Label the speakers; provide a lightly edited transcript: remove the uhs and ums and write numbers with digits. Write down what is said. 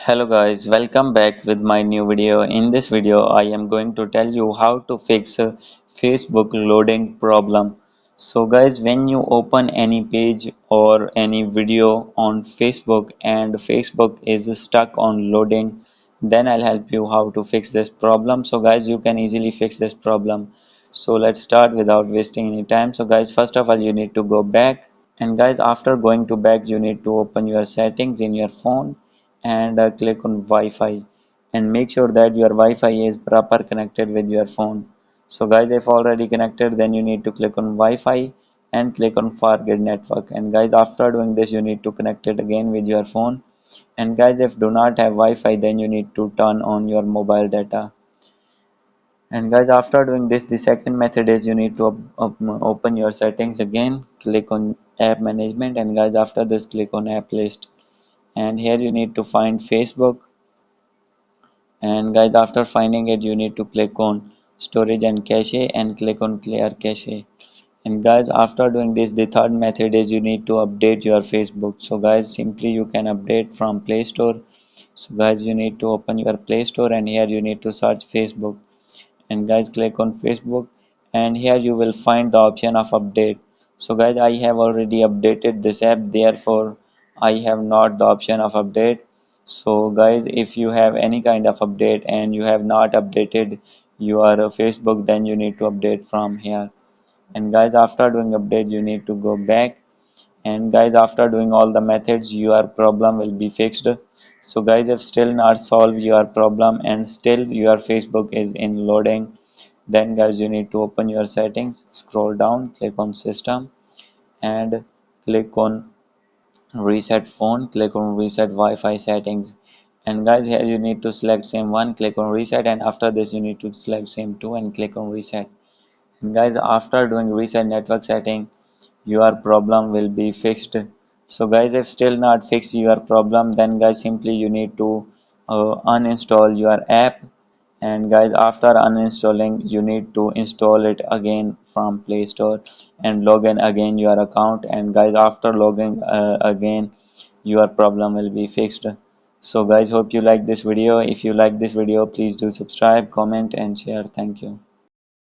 Speaker 1: Hello guys, welcome back with my new video. In this video, I am going to tell you how to fix a Facebook loading problem. So guys, when you open any page or any video on Facebook and Facebook is stuck on loading, then I'll help you how to fix this problem. So guys, you can easily fix this problem. So let's start without wasting any time. So guys, first of all, you need to go back, and guys, after going to back, you need to open your settings in your phone and click on Wi-Fi, and make sure that your Wi-Fi is proper connected with your phone. So guys, if already connected, then you need to click on Wi-Fi and click on forget network. And guys, after doing this, you need to connect it again with your phone. And guys, if do not have Wi-Fi, then you need to turn on your mobile data. And guys, after doing this, the second method is you need to open your settings again, click on app management, and guys, after this, click on app list. And here you need to find Facebook. And guys, after finding it, you need to click on storage and cache and click on clear cache. And guys, after doing this, the third method is you need to update your Facebook. So guys, simply you can update from Play Store. So guys, you need to open your Play Store, and here you need to search Facebook. And guys, click on Facebook, and here you will find the option of update. So guys, I have already updated this app, therefore I have not the option of update. So guys, if you have any kind of update and you have not updated your Facebook, then you need to update from here. And guys, after doing update, you need to go back. And guys, after doing all the methods, your problem will be fixed. So guys, if still not solve your problem and still your Facebook is in loading, then guys, you need to open your settings, scroll down, click on system, and click on reset phone, click on reset Wi-Fi settings. And guys, here you need to select same one, click on reset, and after this you need to select same two and click on reset. And guys, after doing reset network setting, your problem will be fixed. So guys, if still not fix your problem, then guys, simply you need to uninstall your app. And guys, after uninstalling, you need to install it again from Play Store and log in again your account. And guys, after logging again, your problem will be fixed. So guys, hope you like this video. If you like this video, please do subscribe, comment and share. Thank you.